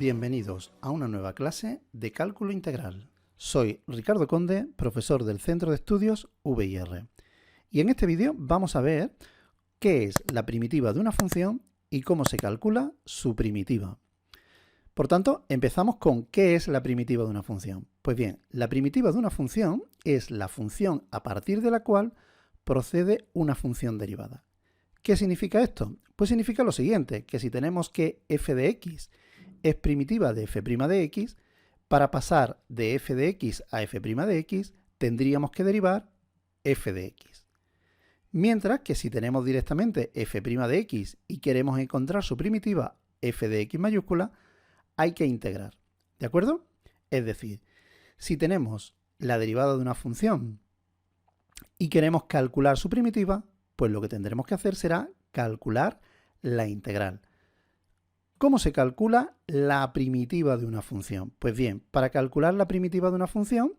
Bienvenidos a una nueva clase de cálculo integral. Soy Ricardo Conde, profesor del Centro de Estudios VIR. Y en este vídeo vamos a ver qué es la primitiva de una función y cómo se calcula su primitiva. Por tanto, empezamos con ¿qué es la primitiva de una función? Pues bien, la primitiva de una función es la función a partir de la cual procede una función derivada. ¿Qué significa esto? Pues significa lo siguiente, que si tenemos que f de x es primitiva de f' de x, para pasar de f de x a f' de x, tendríamos que derivar f de x. Mientras que si tenemos directamente f' de x y queremos encontrar su primitiva f de x mayúscula, hay que integrar. ¿De acuerdo? Es decir, si tenemos la derivada de una función y queremos calcular su primitiva, pues lo que tendremos que hacer será calcular la integral. ¿Cómo se calcula la primitiva de una función? Pues bien, para calcular la primitiva de una función,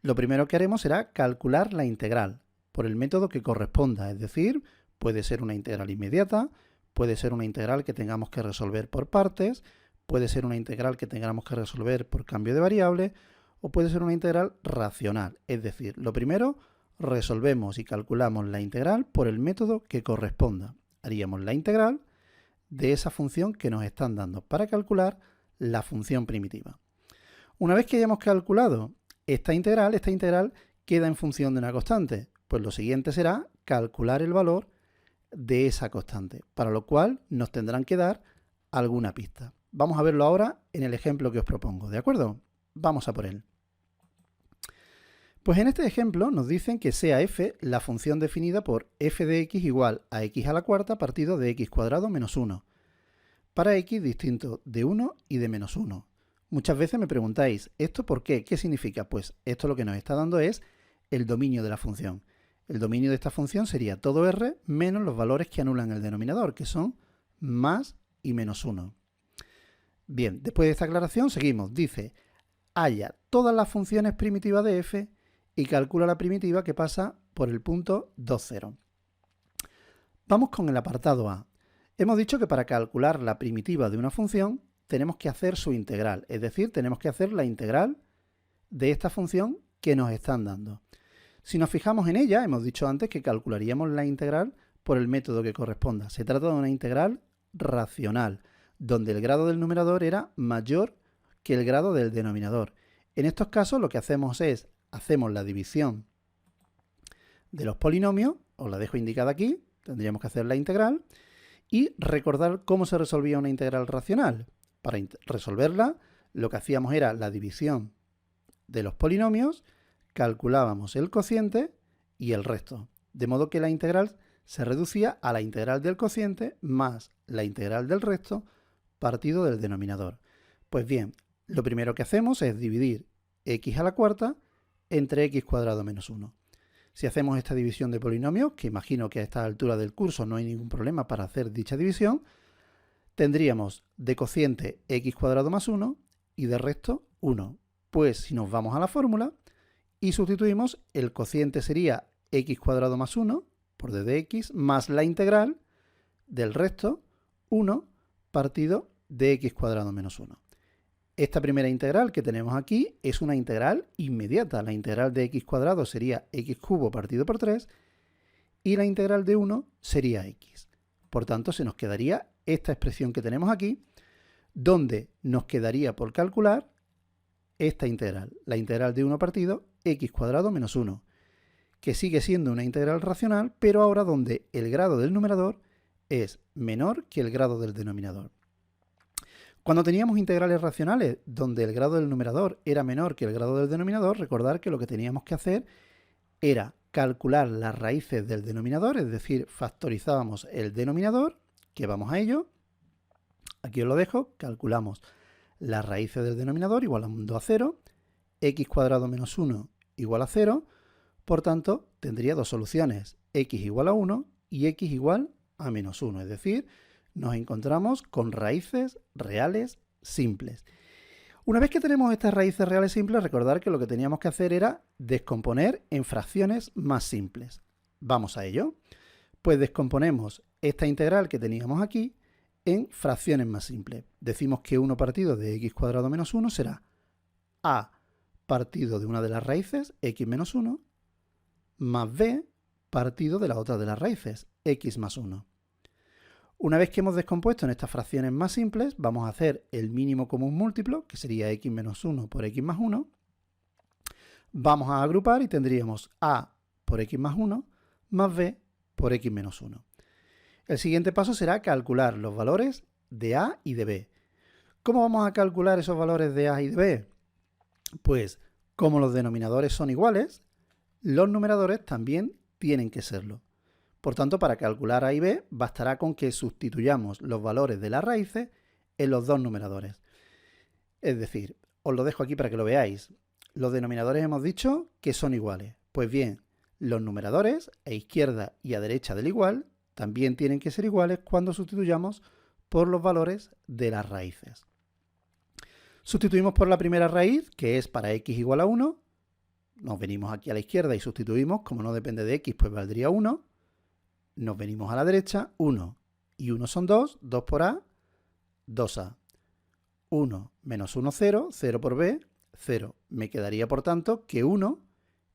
lo primero que haremos será calcular la integral por el método que corresponda, es decir, puede ser una integral inmediata, puede ser una integral que tengamos que resolver por partes, puede ser una integral que tengamos que resolver por cambio de variable, o puede ser una integral racional, es decir, lo primero, resolvemos y calculamos la integral por el método que corresponda. Haríamos la integral de esa función que nos están dando para calcular la función primitiva. Una vez que hayamos calculado esta integral queda en función de una constante. Pues lo siguiente será calcular el valor de esa constante, para lo cual nos tendrán que dar alguna pista. Vamos a verlo ahora en el ejemplo que os propongo, ¿de acuerdo? Vamos a por él. Pues en este ejemplo nos dicen que sea f la función definida por f de x igual a x a la cuarta partido de x cuadrado menos 1, para x distinto de 1 y de menos 1. Muchas veces me preguntáis, ¿esto por qué? ¿Qué significa? Pues esto lo que nos está dando es el dominio de la función. El dominio de esta función sería todo r menos los valores que anulan el denominador, que son más y menos 1. Bien, después de esta aclaración seguimos. Dice, halla todas las funciones primitivas de f y calcula la primitiva que pasa por el punto 2, 0. Vamos con el apartado A. Hemos dicho que para calcular la primitiva de una función tenemos que hacer su integral, es decir, tenemos que hacer la integral de esta función que nos están dando. Si nos fijamos en ella, hemos dicho antes que calcularíamos la integral por el método que corresponda. Se trata de una integral racional, donde el grado del numerador era mayor que el grado del denominador. En estos casos lo que hacemos es hacemos la división de los polinomios, os la dejo indicada aquí, tendríamos que hacer la integral y recordar cómo se resolvía una integral racional. Para resolverla, lo que hacíamos era la división de los polinomios, calculábamos el cociente y el resto, de modo que la integral se reducía a la integral del cociente más la integral del resto partido del denominador. Pues bien, lo primero que hacemos es dividir x a la cuarta entre x cuadrado menos 1. Si hacemos esta división de polinomios, que imagino que a esta altura del curso no hay ningún problema para hacer dicha división, tendríamos de cociente x cuadrado más 1 y de resto 1. Pues si nos vamos a la fórmula y sustituimos, el cociente sería x cuadrado más 1 por d de x más la integral del resto 1 partido de x cuadrado menos 1. Esta primera integral que tenemos aquí es una integral inmediata. La integral de x cuadrado sería x cubo partido por 3 y la integral de 1 sería x. Por tanto, se nos quedaría esta expresión que tenemos aquí, donde nos quedaría por calcular esta integral, la integral de 1 partido x cuadrado menos 1, que sigue siendo una integral racional, pero ahora donde el grado del numerador es menor que el grado del denominador. Cuando teníamos integrales racionales donde el grado del numerador era menor que el grado del denominador, recordar que lo que teníamos que hacer era calcular las raíces del denominador, es decir, factorizábamos el denominador, que vamos a ello. Aquí os lo dejo, calculamos las raíces del denominador igualando a 0, x cuadrado menos 1 igual a 0, por tanto tendría dos soluciones, x igual a 1 y x igual a menos 1, es decir, nos encontramos con raíces reales simples. Una vez que tenemos estas raíces reales simples, recordar que lo que teníamos que hacer era descomponer en fracciones más simples. Vamos a ello. Pues descomponemos esta integral que teníamos aquí en fracciones más simples. Decimos que 1 partido de x cuadrado menos 1 será a partido de una de las raíces, x menos 1, más b partido de la otra de las raíces, x más 1. Una vez que hemos descompuesto en estas fracciones más simples, vamos a hacer el mínimo común múltiplo, que sería x menos 1 por x más 1. Vamos a agrupar y tendríamos a por x más 1 más b por x menos 1. El siguiente paso será calcular los valores de a y de b. ¿Cómo vamos a calcular esos valores de a y de b? Pues como los denominadores son iguales, los numeradores también tienen que serlo. Por tanto, para calcular a y b, bastará con que sustituyamos los valores de las raíces en los dos numeradores. Es decir, os lo dejo aquí para que lo veáis. Los denominadores hemos dicho que son iguales. Pues bien, los numeradores a izquierda y a derecha del igual también tienen que ser iguales cuando sustituyamos por los valores de las raíces. Sustituimos por la primera raíz, que es para x igual a 1. Nos venimos aquí a la izquierda y sustituimos. Como no depende de x, pues valdría 1. Nos venimos a la derecha, 1 y 1 son 2, 2 por a, 2a. 1 menos 1, 0, 0 por b, 0. Me quedaría, por tanto, que 1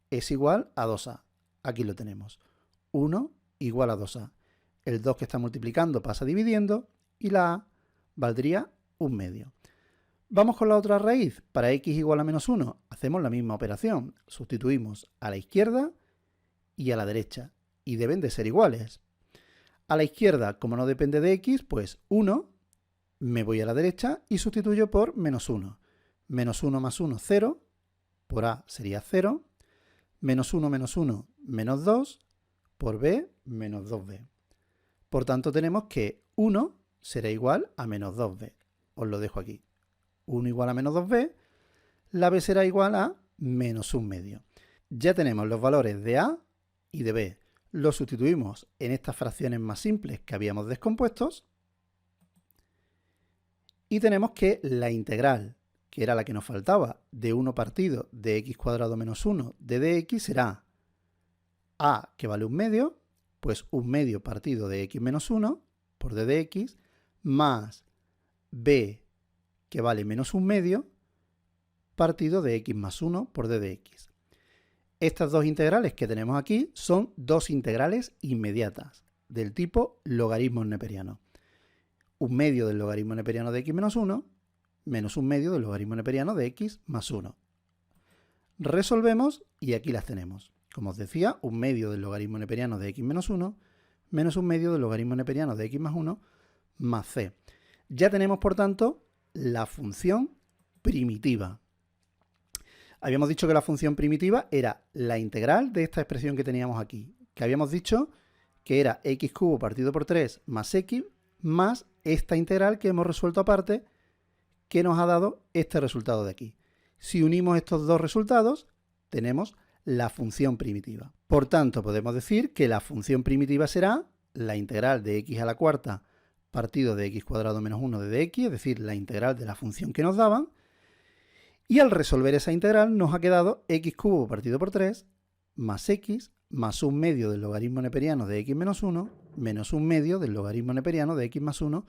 es igual a 2a. Aquí lo tenemos. 1 igual a 2a. El 2 que está multiplicando pasa dividiendo y la a valdría 1 medio. Vamos con la otra raíz. Para x igual a menos 1 hacemos la misma operación. Sustituimos a la izquierda y a la derecha. Y deben de ser iguales. A la izquierda, como no depende de x, pues 1, me voy a la derecha y sustituyo por menos 1. Menos 1 más 1, 0. Por a sería 0. Menos 1 menos 1, menos 2. Por b, menos 2b. Por tanto, tenemos que 1 será igual a menos 2b. Os lo dejo aquí. 1 igual a menos 2b. La b será igual a menos 1 medio. Ya tenemos los valores de a y de b. Los sustituimos en estas fracciones más simples que habíamos descompuesto. Y tenemos que la integral, que era la que nos faltaba, de 1 partido de x cuadrado menos 1 de dx será a, que vale 1 medio, pues 1 medio partido de x menos 1 por d de x, más b, que vale menos 1 medio, partido de x más 1 por d de x. Estas dos integrales que tenemos aquí son dos integrales inmediatas, del tipo logaritmo neperiano. 1 medio del logaritmo neperiano de x menos 1, menos 1 medio del logaritmo neperiano de x más 1. Resolvemos y aquí las tenemos. Como os decía, 1 medio del logaritmo neperiano de x menos 1, menos 1 medio del logaritmo neperiano de x más 1, más c. Ya tenemos, por tanto, la función primitiva. Habíamos dicho que la función primitiva era la integral de esta expresión que teníamos aquí, que habíamos dicho que era x cubo partido por 3 más x más esta integral que hemos resuelto aparte, que nos ha dado este resultado de aquí. Si unimos estos dos resultados, tenemos la función primitiva. Por tanto, podemos decir que la función primitiva será la integral de x a la cuarta partido de x cuadrado menos 1 de dx, es decir, la integral de la función que nos daban. Y al resolver esa integral nos ha quedado x cubo partido por 3 más x más 1 medio del logaritmo neperiano de x menos 1 menos 1 medio del logaritmo neperiano de x más 1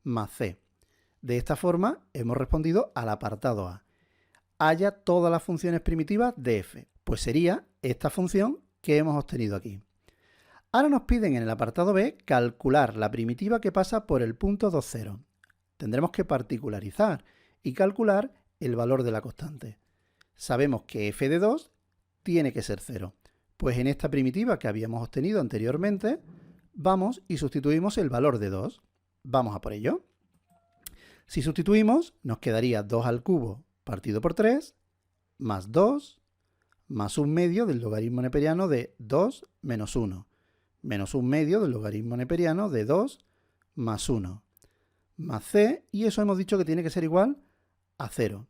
más c. De esta forma hemos respondido al apartado A. Halla todas las funciones primitivas de f. Pues sería esta función que hemos obtenido aquí. Ahora nos piden en el apartado B calcular la primitiva que pasa por el punto 2, 0. Tendremos que particularizar y calcular el valor de la constante. Sabemos que f de 2 tiene que ser 0. Pues en esta primitiva que habíamos obtenido anteriormente, vamos y sustituimos el valor de 2. Vamos a por ello. Si sustituimos, nos quedaría 2 al cubo partido por 3, más 2, más 1 medio del logaritmo neperiano de 2 menos 1, menos 1 medio del logaritmo neperiano de 2 más 1, más c, y eso hemos dicho que tiene que ser igual a 0.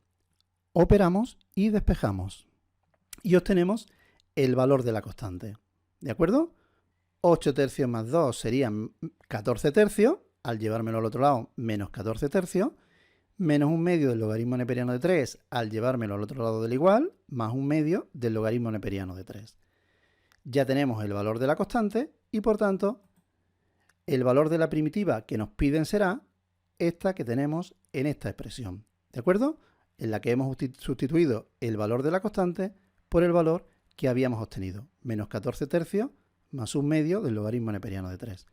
Operamos y despejamos. Y obtenemos el valor de la constante. ¿De acuerdo? 8 tercios más 2 serían 14 tercios. Al llevármelo al otro lado, menos 14 tercios. Menos 1 medio del logaritmo neperiano de 3 al llevármelo al otro lado del igual, más 1 medio del logaritmo neperiano de 3. Ya tenemos el valor de la constante y, por tanto, el valor de la primitiva que nos piden será esta que tenemos en esta expresión, ¿de acuerdo? En la que hemos sustituido el valor de la constante por el valor que habíamos obtenido, menos 14 tercios más 1/2 del logaritmo neperiano de 3.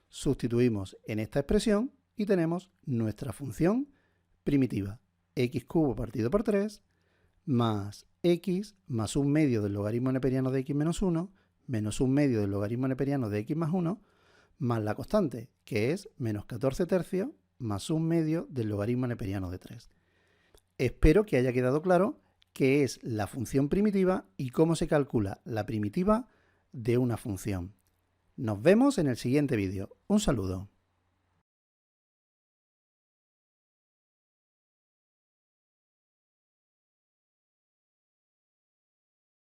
Sustituimos en esta expresión y tenemos nuestra función primitiva, x cubo partido por 3, más x más 1/2 del logaritmo neperiano de x menos 1, menos 1/2 del logaritmo neperiano de x más 1, más la constante, que es menos 14 tercios más 1/2 del logaritmo neperiano de 3. Espero que haya quedado claro qué es la función primitiva y cómo se calcula la primitiva de una función. Nos vemos en el siguiente vídeo. Un saludo.